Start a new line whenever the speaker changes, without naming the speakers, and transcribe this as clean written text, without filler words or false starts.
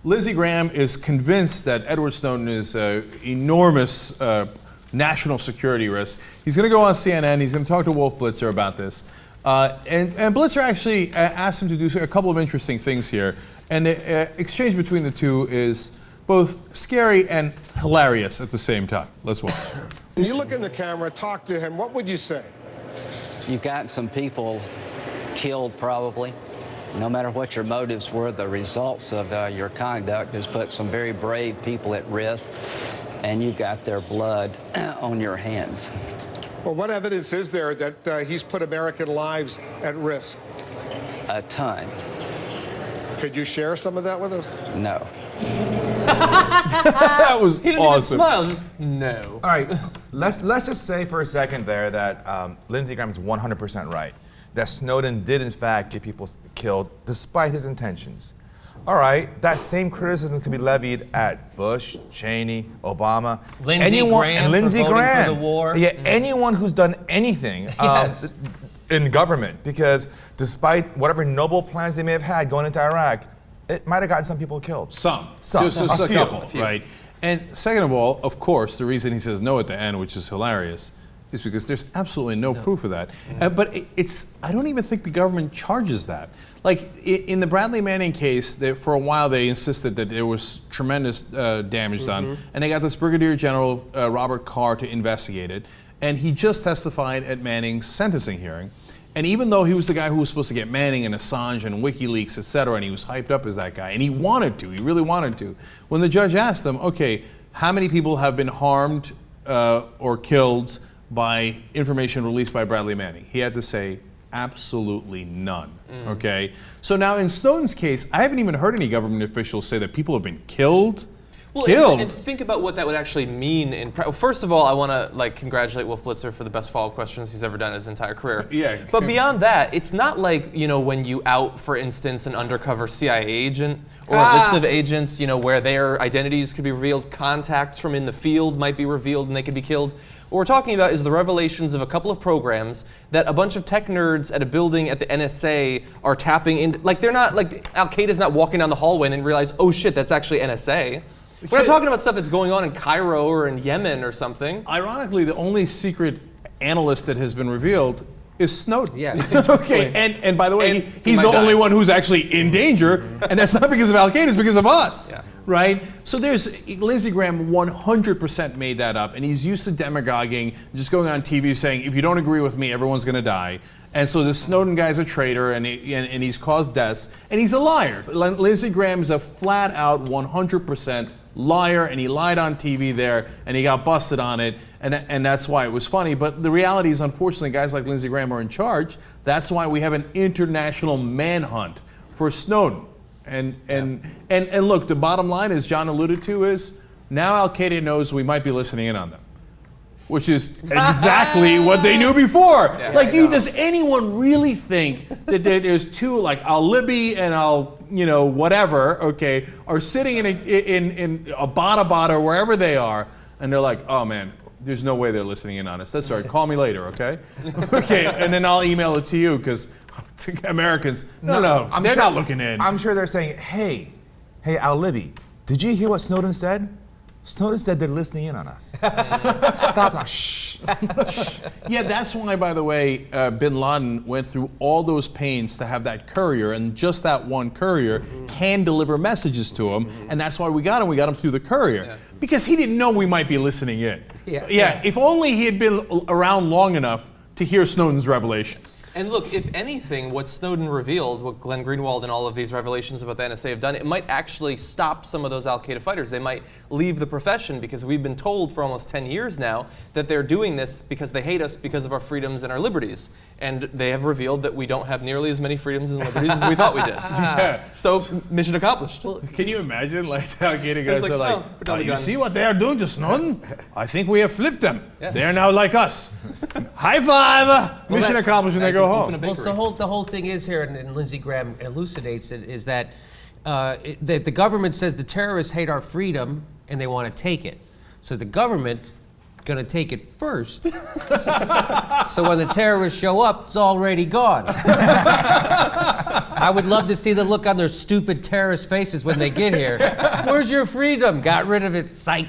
Lindsey Graham is convinced that Edward Snowden is an enormous national security risk. He's going to go on CNN. He's going to talk to Wolf Blitzer about this. And Blitzer actually asked him to do a couple of interesting things here. And the exchange between the two is both scary and hilarious at the same time. Let's watch.
When you look in the camera, talk to him, what would you say?
You've got some people killed, probably. No matter what your motives were, the results of your conduct has put some very brave people at risk, and you got their blood on your hands.
Well, what evidence is there that he's put American lives at risk?
A ton.
Could you share some of that with us?
No.
That was
He didn't
awesome.
even smile, just no.
All right, let's just say for a second there that Lindsey Graham is 100% right. That Snowden did in fact get people killed despite his intentions. All right, that same criticism can be levied at Bush, Cheney, Obama,
Lindsey Graham
and Lindsey
for voting
Graham.
for the war.
Yeah, anyone who's done anything
Yes.
in government, because despite whatever noble plans they may have had going into Iraq, it might have gotten some people killed.
Some.
Some.
Just
A
a
few.
couple,
A few.
right? And second of all, of course, the reason he says no at the end, which is hilarious, is because there's absolutely no proof of that. But I don't even think the government charges that. Like in the Bradley Manning case, for a while they insisted that there was tremendous damage done, and they got this Brigadier General Robert Carr to investigate it, and he just testified at Manning's sentencing hearing. And even though he was the guy who was supposed to get Manning and Assange and WikiLeaks, et cetera, and he was hyped up as that guy, and he really wanted to, when the judge asked him, okay, how many people have been harmed or killed by information released by Bradley Manning? He had to say, absolutely none, okay? So now in Snowden's case, I haven't even heard any government officials say that people have been killed.
Well, and to think about what that would actually mean first of all, I want to congratulate Wolf Blitzer for the best follow-up questions he's ever done his entire career.
Yeah.
But beyond that, it's not like, when you out, for instance, an undercover CIA agent or a list of agents, where their identities could be revealed, contacts from in the field might be revealed and they could be killed. What we're talking about is the revelations of a couple of programs that a bunch of tech nerds at a building at the NSA are tapping in. They're not, Al-Qaeda's not walking down the hallway and then realize, oh shit, that's actually NSA. We're not talking about stuff that's going on in Cairo or in Yemen or something.
Ironically, the only secret analyst that has been revealed is Snowden.
Yeah.
Okay, and by the way,
And
he's
he
the
might
only
die.
one who's actually in danger, and that's not because of Al-Qaeda, it's because of us,
Yeah.
right? So Lindsey Graham 100% made that up, and he's used to demagoguing, just going on TV saying, if you don't agree with me, everyone's gonna die. And so the Snowden guy's a traitor, and he's caused deaths, and he's a liar. Lindsey Graham is a flat out 100% liar, and he lied on TV there, and he got busted on it, and that's why it was funny. But the reality is, unfortunately, guys like Lindsey Graham are in charge. That's why we have an international manhunt for Snowden. And look, the bottom line, as John alluded to, is now Al-Qaeda knows we might be listening in on them, which is exactly what they knew before. Does anyone really think that there's two, like Al-Libi and whatever, okay, are sitting in a Bada or wherever they are, and they're like, oh man, there's no way they're listening in on us. That's all right, call me later, okay? Okay, and then I'll email it to you, because Americans, they're not looking in.
I'm sure they're saying, hey, Al-Libi, did you hear what Snowden said? Snowden said they're listening in on us. Stop now, shh.
Yeah, that's why, by the way, bin Laden went through all those pains to have that courier, and just that one courier hand deliver messages to him, and that's why we got him. We got him through the courier, because he didn't know we might be listening in. Yeah. If only he had been around long enough to hear Snowden's revelations.
And look, if anything, what Snowden revealed, what Glenn Greenwald and all of these revelations about the NSA have done, it might actually stop some of those Al-Qaeda fighters. They might leave the profession, because we've been told for almost 10 years now that they're doing this because they hate us because of our freedoms and our liberties. And they have revealed that we don't have nearly as many freedoms and liberties as we thought we did. So, mission accomplished.
Well, can you imagine, the Al-Qaeda guys are like,
put down the
you
gun."
see what they are doing to Snowden? I think we have flipped them. They are now like us. High five! Mission accomplished, and they go home.
Well, the whole thing is here, and Lindsey Graham elucidates it, is that the government says the terrorists hate our freedom and they want to take it. So the government going to take it first. So when the terrorists show up, it's already gone. I would love to see the look on their stupid terrorist faces when they get here. Where's your freedom? Got rid of it, psych.